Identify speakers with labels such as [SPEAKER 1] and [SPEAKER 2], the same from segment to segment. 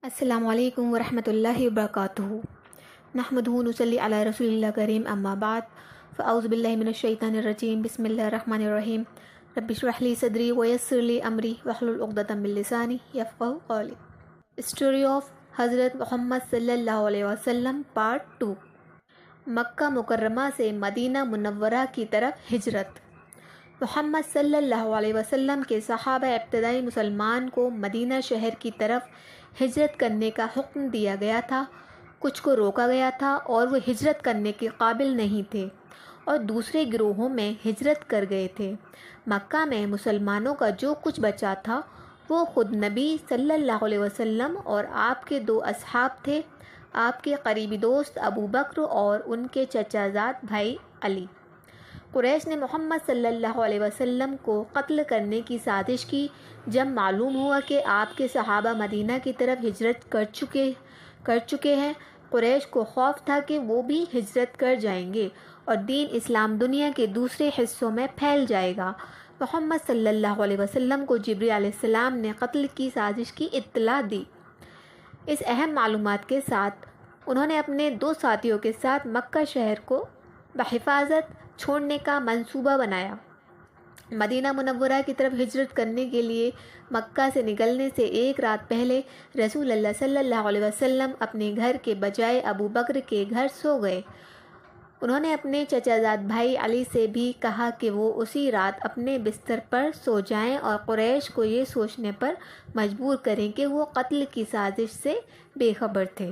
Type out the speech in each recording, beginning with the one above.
[SPEAKER 1] السلام علیکم ورحمۃ اللہ وبرکاتہ۔ نحمدہ نصلی علی رسول اللہ کریم، اما بعد فاعوذ باللہ من الشیطان الرجیم، بسم اللہ الرحمن الرحیم۔ رب اشرح لی صدری ویسر لی امری واحلل عقدۃ من لسانی یفقہوا قولی۔ اسٹوری آف حضرت محمد صلی اللہ علیہ وسلم پارٹ 2۔ مکہ مکرمہ سے مدینہ منورہ کی طرف ہجرت۔ محمد صلی اللہ علیہ وسلم کے صحابہ ابتدائی مسلمان کو مدینہ شہر کی طرف ہجرت کرنے کا حکم دیا گیا تھا۔ کچھ کو روکا گیا تھا اور وہ ہجرت کرنے کے قابل نہیں تھے اور دوسرے گروہوں میں ہجرت کر گئے تھے۔ مکہ میں مسلمانوں کا جو کچھ بچا تھا وہ خود نبی صلی اللہ علیہ وسلم اور آپ کے 2 اصحاب تھے، آپ کے قریبی دوست ابو بکر اور ان کے چچا زاد بھائی علی۔ قریش نے محمد صلی اللہ علیہ وسلم کو قتل کرنے کی سازش کی۔ جب معلوم ہوا کہ آپ کے صحابہ مدینہ کی طرف ہجرت کر چکے ہیں، قریش کو خوف تھا کہ وہ بھی ہجرت کر جائیں گے اور دین اسلام دنیا کے دوسرے حصوں میں پھیل جائے گا۔ محمد صلی اللہ علیہ وسلم کو جبریل علیہ السلام نے قتل کی سازش کی اطلاع دی۔ اس اہم معلومات کے ساتھ انہوں نے اپنے 2 ساتھیوں کے ساتھ مکہ شہر کو بحفاظت چھوڑنے کا منصوبہ بنایا۔ مدینہ منورہ کی طرف ہجرت کرنے کے لیے مکہ سے نکلنے سے 1 رات پہلے رسول اللہ صلی اللہ علیہ وسلم اپنے گھر کے بجائے ابو بکر کے گھر سو گئے۔ انہوں نے اپنے چچا زاد بھائی علی سے بھی کہا کہ وہ اسی رات اپنے بستر پر سو جائیں اور قریش کو یہ سوچنے پر مجبور کریں کہ وہ قتل کی سازش سے بے خبر تھے۔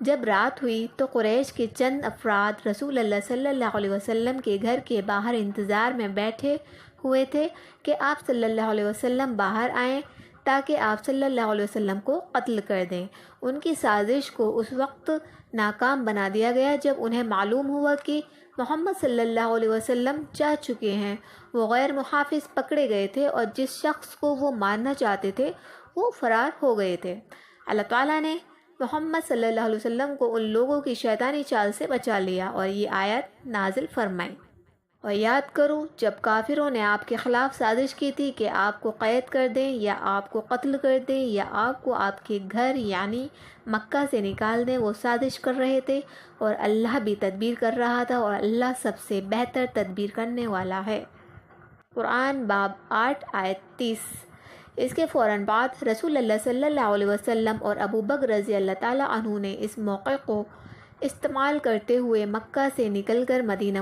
[SPEAKER 1] جب رات ہوئی تو قریش کے چند افراد رسول اللہ صلی اللہ علیہ وسلم کے گھر کے باہر انتظار میں بیٹھے ہوئے تھے کہ آپ صلی اللہ علیہ وسلم باہر آئیں تاکہ آپ صلی اللہ علیہ وسلم کو قتل کر دیں۔ ان کی سازش کو اس وقت ناکام بنا دیا گیا جب انہیں معلوم ہوا کہ محمد صلی اللہ علیہ وسلم جا چکے ہیں۔ وہ غیر محافظ پکڑے گئے تھے اور جس شخص کو وہ مارنا چاہتے تھے وہ فرار ہو گئے تھے۔ اللہ تعالیٰ نے محمد صلی اللہ علیہ وسلم کو ان لوگوں کی شیطانی چال سے بچا لیا اور یہ آیت نازل فرمائی۔ اور یاد کرو جب کافروں نے آپ کے خلاف سازش کی تھی کہ آپ کو قید کر دیں یا آپ کو قتل کر دیں یا آپ کو آپ کے گھر یعنی مکہ سے نکال دیں، وہ سازش کر رہے تھے اور اللہ بھی تدبیر کر رہا تھا اور اللہ سب سے بہتر تدبیر کرنے والا ہے۔ قرآن باب 8 آیت 30۔ اس کے فوراً بعد رسول اللہ صلی اللہ علیہ وسلم اور ابو بکر رضی اللہ تعالیٰ عنہ نے اس موقع کو استعمال کرتے ہوئے مکہ سے نکل کر مدینہ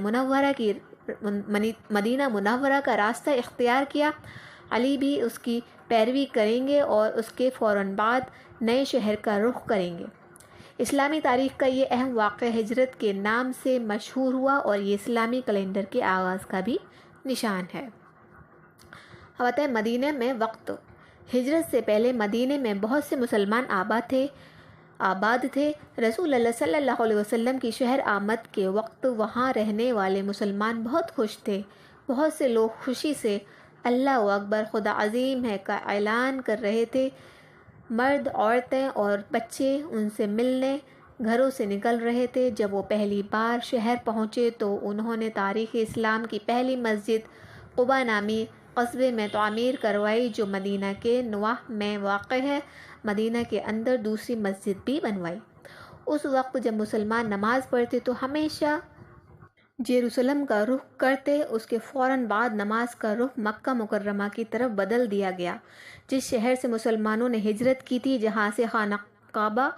[SPEAKER 1] منورہ کا راستہ اختیار کیا۔ علی بھی اس کی پیروی کریں گے اور اس کے فوراً بعد نئے شہر کا رخ کریں گے۔ اسلامی تاریخ کا یہ اہم واقعہ ہجرت کے نام سے مشہور ہوا اور یہ اسلامی کیلنڈر کے آغاز کا بھی نشان ہے۔ وطن مدینہ میں وقت۔ ہجرت سے پہلے مدینہ میں بہت سے مسلمان آباد تھے۔ رسول اللہ صلی اللہ علیہ وسلم کی شہر آمد کے وقت وہاں رہنے والے مسلمان بہت خوش تھے۔ بہت سے لوگ خوشی سے اللہ اکبر خدا عظیم ہے کا اعلان کر رہے تھے۔ مرد، عورتیں اور بچے ان سے ملنے گھروں سے نکل رہے تھے۔ جب وہ پہلی بار شہر پہنچے تو انہوں نے تاریخ اسلام کی پہلی مسجد قباء نامی قصبے میں تعمیر کروائی جو مدینہ کے نواح میں واقع ہے۔ مدینہ کے اندر دوسری مسجد بھی بنوائی۔ اس وقت جب مسلمان نماز پڑھتے تو ہمیشہ یروشلم کا رخ کرتے، اس کے فوراً بعد نماز کا رخ مکہ مکرمہ کی طرف بدل دیا گیا، جس شہر سے مسلمانوں نے ہجرت کی تھی، جہاں سے خانہ کعبہ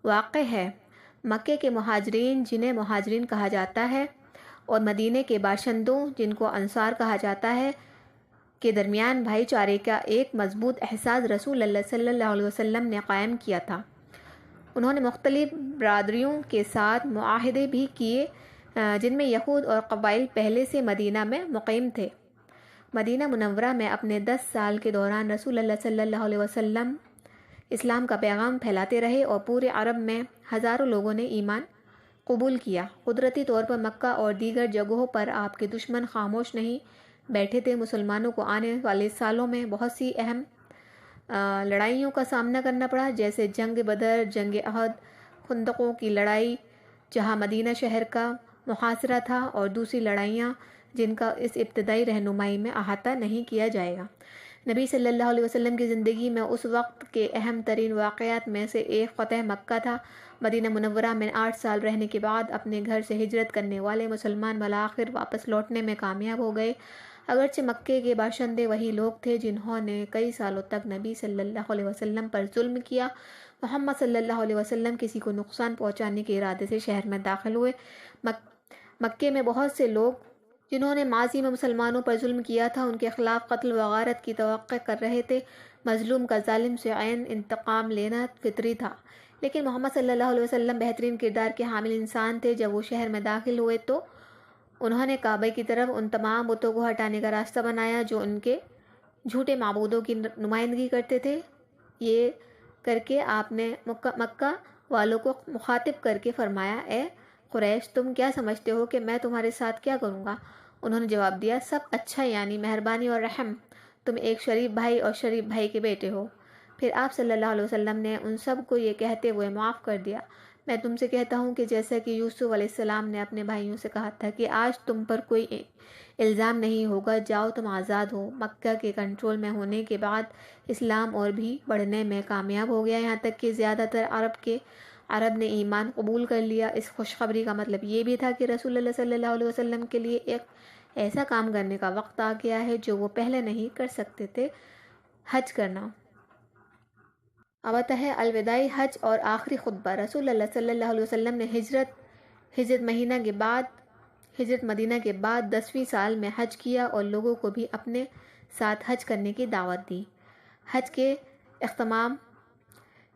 [SPEAKER 1] واقع ہے۔ مکے کے مہاجرین جنہیں مہاجرین کہا جاتا ہے اور مدینہ کے باشندوں جن کو انصار کہا جاتا ہے کے درمیان بھائی چارے کا ایک مضبوط احساس رسول اللہ صلی اللہ علیہ وسلم نے قائم کیا تھا۔ انہوں نے مختلف برادریوں کے ساتھ معاہدے بھی کیے جن میں یہود اور قبائل پہلے سے مدینہ میں مقیم تھے۔ مدینہ منورہ میں اپنے 10 سال کے دوران رسول اللہ صلی اللہ علیہ وسلم اسلام کا پیغام پھیلاتے رہے اور پورے عرب میں ہزاروں لوگوں نے ایمان قبول کیا۔ قدرتی طور پر مکہ اور دیگر جگہوں پر آپ کے دشمن خاموش نہیں بیٹھے تھے۔ مسلمانوں کو آنے والے سالوں میں بہت سی اہم لڑائیوں کا سامنا کرنا پڑا، جیسے جنگ بدر، جنگ احد، خندقوں کی لڑائی جہاں مدینہ شہر کا محاصرہ تھا، اور دوسری لڑائیاں جن کا اس ابتدائی رہنمائی میں احاطہ نہیں کیا جائے گا۔ نبی صلی اللہ علیہ وسلم کی زندگی میں اس وقت کے اہم ترین واقعات میں سے ایک فتح مکہ تھا۔ مدینہ منورہ میں 8 سال رہنے کے بعد اپنے گھر سے ہجرت کرنے والے مسلمان بالآخر واپس لوٹنے میں کامیاب ہو گئے۔ اگرچہ مکے کے باشندے وہی لوگ تھے جنہوں نے کئی سالوں تک نبی صلی اللہ علیہ وسلم پر ظلم کیا، محمد صلی اللہ علیہ وسلم کسی کو نقصان پہنچانے کے ارادے سے شہر میں داخل ہوئے۔ مکے میں بہت سے لوگ جنہوں نے ماضی میں مسلمانوں پر ظلم کیا تھا ان کے خلاف قتل و غارت کی توقع کر رہے تھے۔ مظلوم کا ظالم سے عین انتقام لینا فطری تھا، لیکن محمد صلی اللہ علیہ وسلم بہترین کردار کے حامل انسان تھے۔ جب وہ شہر میں داخل ہوئے تو انہوں نے کعبہ کی طرف ان تمام بتوں کو ہٹانے کا راستہ بنایا جو ان کے جھوٹے معبودوں کی نمائندگی کرتے تھے۔ یہ کر کے آپ نے مکہ والوں کو مخاطب کر کے فرمایا، اے قریش، تم کیا سمجھتے ہو کہ میں تمہارے ساتھ کیا کروں گا؟ انہوں نے جواب دیا، سب اچھا، یعنی مہربانی اور رحم، تم ایک شریف بھائی اور شریف بھائی کے بیٹے ہو۔ پھر آپ صلی اللہ علیہ وسلم نے ان سب کو یہ کہتے ہوئے معاف کر دیا، میں تم سے کہتا ہوں کہ جیسا کہ یوسف علیہ السلام نے اپنے بھائیوں سے کہا تھا کہ آج تم پر کوئی الزام نہیں ہوگا، جاؤ تم آزاد ہو۔ مکہ کے کنٹرول میں ہونے کے بعد اسلام اور بھی بڑھنے میں کامیاب ہو گیا، یہاں تک کہ زیادہ تر عرب نے ایمان قبول کر لیا۔ اس خوشخبری کا مطلب یہ بھی تھا کہ رسول اللہ صلی اللہ علیہ وسلم کے لیے ایک ایسا کام کرنے کا وقت آ گیا ہے جو وہ پہلے نہیں کر سکتے تھے، حج کرنا۔ اب آتا ہے الوداعی حج اور آخری خطبہ۔ رسول اللہ صلی اللہ علیہ وسلم نے ہجرت مدینہ کے بعد 10ویں سال میں حج کیا اور لوگوں کو بھی اپنے ساتھ حج کرنے کی دعوت دی۔ حج کے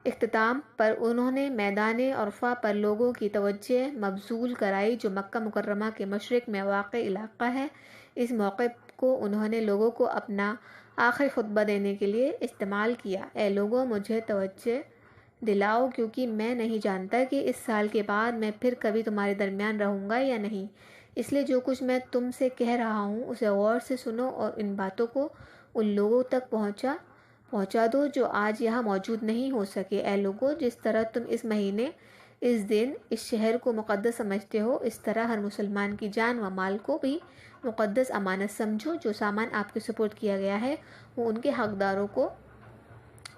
[SPEAKER 1] اختتام پر انہوں نے میدان عرفہ پر لوگوں کی توجہ مبذول کرائی جو مکہ مکرمہ کے مشرق میں واقع علاقہ ہے۔ اس موقع کو انہوں نے لوگوں کو اپنا آخری خطبہ دینے کے لیے استعمال کیا، اے لوگوں، مجھے توجہ دلاؤ کیونکہ میں نہیں جانتا کہ اس سال کے بعد میں پھر کبھی تمہارے درمیان رہوں گا یا نہیں، اس لیے جو کچھ میں تم سے کہہ رہا ہوں اسے غور سے سنو اور ان باتوں کو ان لوگوں تک پہنچا دو جو آج یہاں موجود نہیں ہو سکے۔ اے لوگوں، جس طرح تم اس مہینے، اس دن، اس شہر کو مقدس سمجھتے ہو، اس طرح ہر مسلمان کی جان و مال کو بھی مقدس امانت سمجھو۔ جو سامان آپ کے سپرد کیا گیا ہے وہ ان کے حقداروں کو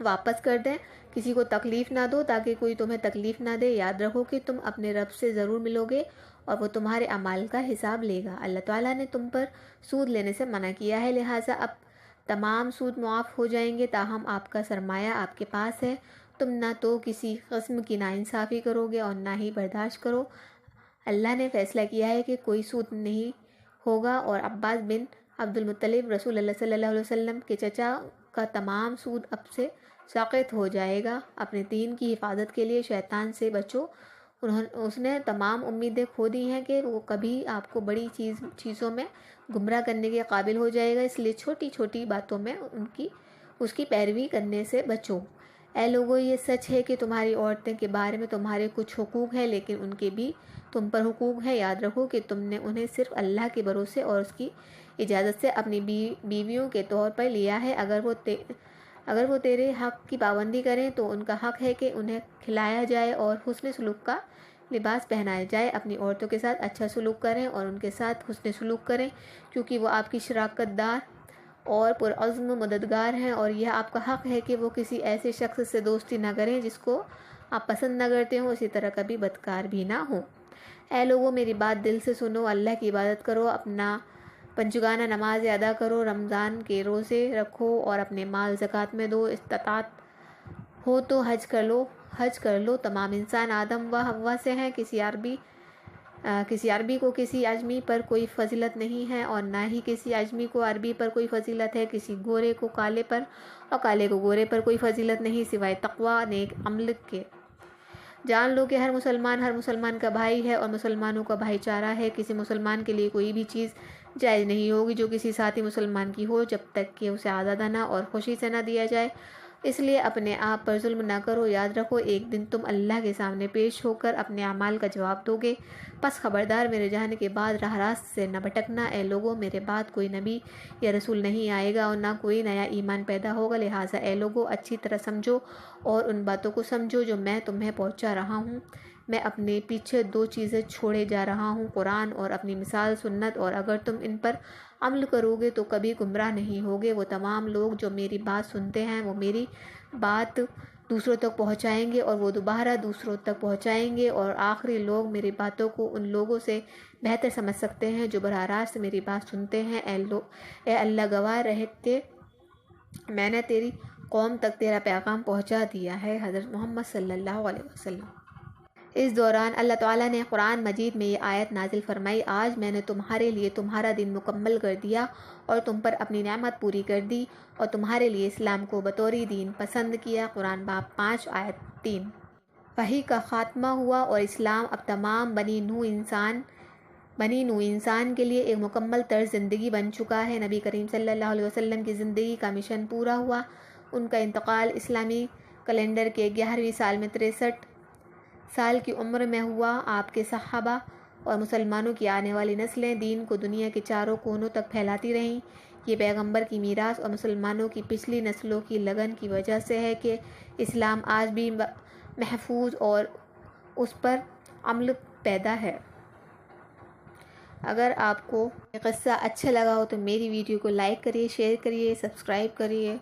[SPEAKER 1] واپس کر دیں، کسی کو تکلیف نہ دو تاکہ کوئی تمہیں تکلیف نہ دے۔ یاد رکھو کہ تم اپنے رب سے ضرور ملو گے اور وہ تمہارے اعمال کا حساب لے گا۔ اللہ تعالیٰ نے تم پر سود لینے سے منع کیا ہے، لہٰذا اب تمام سود معاف ہو جائیں گے، تاہم آپ کا سرمایہ آپ کے پاس ہے، تم نہ تو کسی قسم کی ناانصافی کرو گے اور نہ ہی برداشت کرو۔ اللہ نے فیصلہ کیا ہے کہ کوئی سود نہیں ہوگا اور عباس بن عبد المطلب رسول اللہ صلی اللہ علیہ وسلم کے چچا کا تمام سود اب سے ساقط ہو جائے گا۔ اپنے دین کی حفاظت کے لیے شیطان سے بچو، اس نے تمام امیدیں کھو دی ہیں کہ وہ کبھی آپ کو بڑی چیزوں میں گمراہ کرنے کے قابل ہو جائے گا، اس لیے چھوٹی چھوٹی باتوں میں اس کی پیروی کرنے سے بچو۔ اے لوگو، یہ سچ ہے کہ تمہاری عورتیں کے بارے میں تمہارے کچھ حقوق ہیں لیکن ان کے بھی تم پر حقوق ہیں۔ یاد رکھو کہ تم نے انہیں صرف اللہ کے بھروسے اور اس کی اجازت سے اپنی بیویوں کے طور پر لیا ہے۔ اگر وہ تیرے حق کی پابندی کریں تو ان کا حق ہے کہ انہیں کھلایا جائے اور حسن سلوک کا لباس پہنایا جائے۔ اپنی عورتوں کے ساتھ اچھا سلوک کریں اور ان کے ساتھ حسن سلوک کریں کیونکہ وہ آپ کی شراکت دار اور پرعزم مددگار ہیں، اور یہ آپ کا حق ہے کہ وہ کسی ایسے شخص سے دوستی نہ کریں جس کو آپ پسند نہ کرتے ہوں، اسی طرح کبھی بدکار بھی نہ ہوں۔ اے لوگوں، میری بات دل سے سنو، اللہ کی عبادت کرو، اپنا پنجگانہ نماز ادا کرو، رمضان کے روزے رکھو اور اپنے مال زکوٰۃ میں دو، استطاعت ہو تو حج کر لو۔ تمام انسان آدم و حوا سے ہیں، کسی عربی کو کسی عجمی پر کوئی فضیلت نہیں ہے اور نہ ہی کسی عجمی کو عربی پر کوئی فضیلت ہے، کسی گورے کو کالے پر اور کالے کو گورے پر کوئی فضیلت نہیں سوائے تقویٰ نیک عمل کے۔ جان لو کہ ہر مسلمان کا بھائی ہے اور مسلمانوں کا بھائی چارہ ہے، کسی مسلمان کے لیے کوئی بھی چیز جائز نہیں ہوگی جو کسی ساتھی مسلمان کی ہو جب تک کہ اسے آزادانہ اور خوشی سے نہ دیا جائے، اس لیے اپنے آپ پر ظلم نہ کرو۔ یاد رکھو ایک دن تم اللہ کے سامنے پیش ہو کر اپنے اعمال کا جواب دو گے، پس خبردار میرے جانے کے بعد راہ راست سے نہ بھٹکنا۔ اے لوگوں، میرے بعد کوئی نبی یا رسول نہیں آئے گا اور نہ کوئی نیا ایمان پیدا ہوگا، لہٰذا اے لوگوں اچھی طرح سمجھو اور ان باتوں کو سمجھو جو میں تمہیں پہنچا رہا ہوں۔ میں اپنے پیچھے 2 چیزیں چھوڑے جا رہا ہوں، قرآن اور اپنی مثال سنت، اور اگر تم ان پر عمل کرو گے تو کبھی گمراہ نہیں ہوگے۔ وہ تمام لوگ جو میری بات سنتے ہیں وہ میری بات دوسروں تک پہنچائیں گے اور وہ دوبارہ دوسروں تک پہنچائیں گے، اور آخری لوگ میری باتوں کو ان لوگوں سے بہتر سمجھ سکتے ہیں جو براہ راست میری بات سنتے ہیں۔ اے اللہ گواہ رہے کہ میں نے تیری قوم تک تیرا پیغام پہنچا دیا ہے۔ حضرت محمد صلی اللہ علیہ وسلم۔ اس دوران اللہ تعالیٰ نے قرآن مجید میں یہ آیت نازل فرمائی، آج میں نے تمہارے لیے تمہارا دن مکمل کر دیا اور تم پر اپنی نعمت پوری کر دی اور تمہارے لیے اسلام کو بطور دین پسند کیا۔ قرآن باب 5 آیت 3۔ وحی کا خاتمہ ہوا اور اسلام اب تمام بنی نوع انسان کے لیے ایک مکمل طرز زندگی بن چکا ہے۔ نبی کریم صلی اللہ علیہ وسلم کی زندگی کا مشن پورا ہوا۔ ان کا انتقال اسلامی کیلنڈر کے 11ویں سال میں 63 سال کی عمر میں ہوا۔ آپ کے صحابہ اور مسلمانوں کی آنے والی نسلیں دین کو دنیا کے چاروں کونوں تک پھیلاتی رہیں۔ یہ پیغمبر کی میراث اور مسلمانوں کی پچھلی نسلوں کی لگن کی وجہ سے ہے کہ اسلام آج بھی محفوظ اور اس پر عمل پیدا ہے۔ اگر آپ کو یہ قصہ اچھا لگا ہو تو میری ویڈیو کو لائک کریے، شیئر کریے، سبسکرائب کریے۔